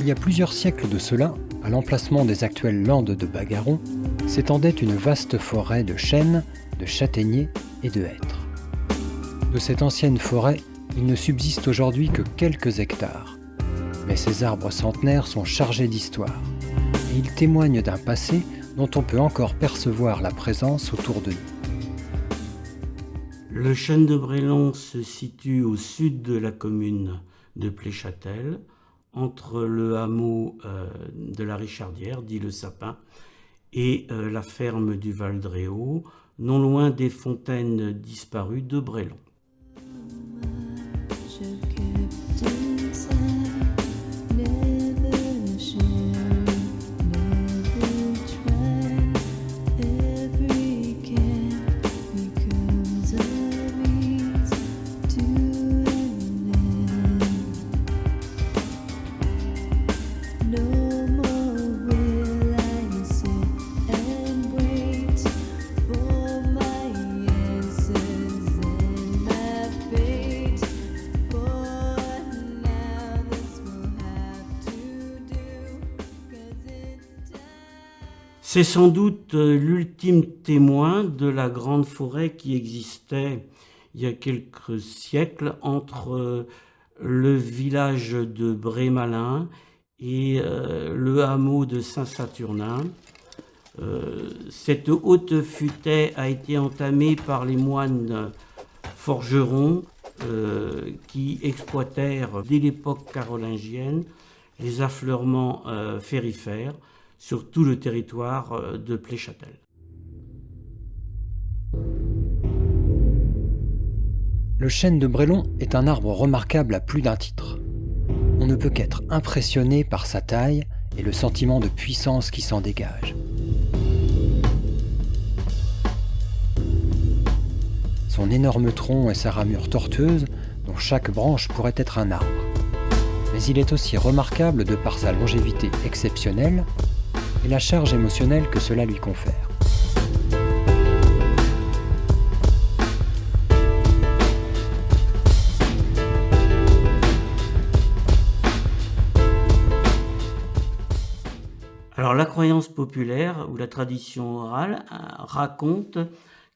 Il y a plusieurs siècles de cela, à l'emplacement des actuelles landes de Bagaron, s'étendait une vaste forêt de chênes, de châtaigniers et de hêtres. De cette ancienne forêt, il ne subsiste aujourd'hui que quelques hectares. Mais ces arbres centenaires sont chargés d'histoire, et ils témoignent d'un passé dont on peut encore percevoir la présence autour de nous. Le chêne de Brélon se situe au sud de la commune de Pléchâtel, entre le hameau de la Richardière, dit le Sapin, et la ferme du Val-d'Réau, non loin des fontaines disparues de Brélon. C'est sans doute l'ultime témoin de la grande forêt qui existait il y a quelques siècles entre le village de Brémalin et le hameau de Saint-Saturnin. Cette haute futaie a été entamée par les moines forgerons qui exploitèrent dès l'époque carolingienne les affleurements ferrifères sur tout le territoire de Pléchâtel. Le chêne de Brélon est un arbre remarquable à plus d'un titre. On ne peut qu'être impressionné par sa taille et le sentiment de puissance qui s'en dégage. Son énorme tronc et sa ramure tortueuse, dont chaque branche pourrait être un arbre. Mais il est aussi remarquable de par sa longévité exceptionnelle et la charge émotionnelle que cela lui confère. Alors la croyance populaire ou la tradition orale raconte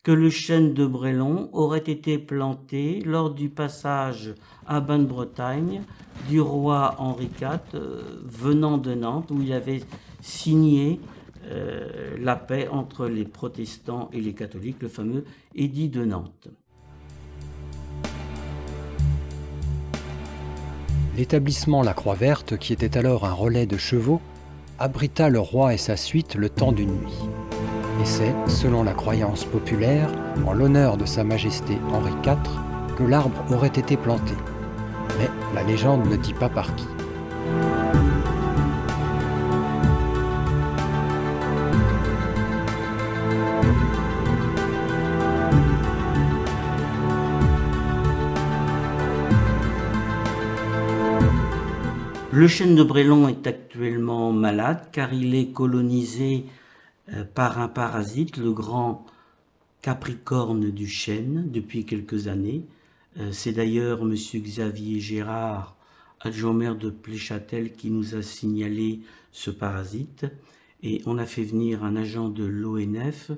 que le chêne de Brélon aurait été planté lors du passage à Bain-de-Bretagne du roi Henri IV venant de Nantes, où il avait signé la paix entre les protestants et les catholiques, le fameux édit de Nantes. L'établissement La Croix-Verte, qui était alors un relais de chevaux, abrita le roi et sa suite le temps d'une nuit. Et c'est, selon la croyance populaire, en l'honneur de Sa Majesté Henri IV, que l'arbre aurait été planté. Mais la légende ne dit pas par qui. Le chêne de Brélon est actuellement malade car il est colonisé par un parasite, le grand capricorne du chêne, depuis quelques années. C'est d'ailleurs M. Xavier Gérard, adjoint maire de Pléchâtel, qui nous a signalé ce parasite. Et on a fait venir un agent de l'ONF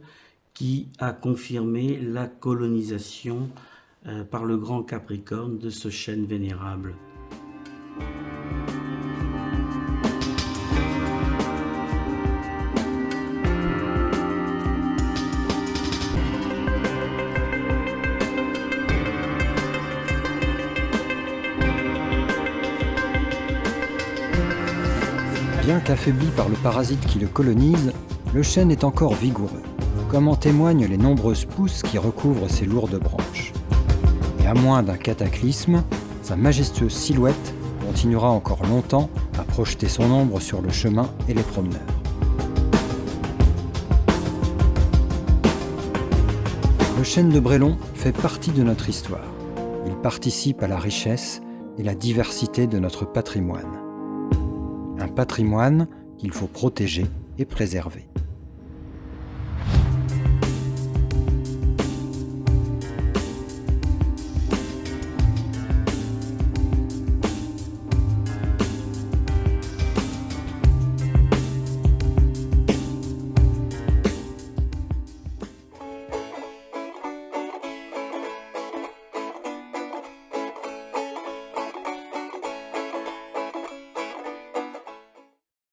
qui a confirmé la colonisation par le grand capricorne de ce chêne vénérable. Bien qu'affaibli par le parasite qui le colonise, le chêne est encore vigoureux, comme en témoignent les nombreuses pousses qui recouvrent ses lourdes branches. Et à moins d'un cataclysme, sa majestueuse silhouette continuera encore longtemps à projeter son ombre sur le chemin et les promeneurs. Le chêne de Brélon fait partie de notre histoire. Il participe à la richesse et la diversité de notre patrimoine. Un patrimoine qu'il faut protéger et préserver.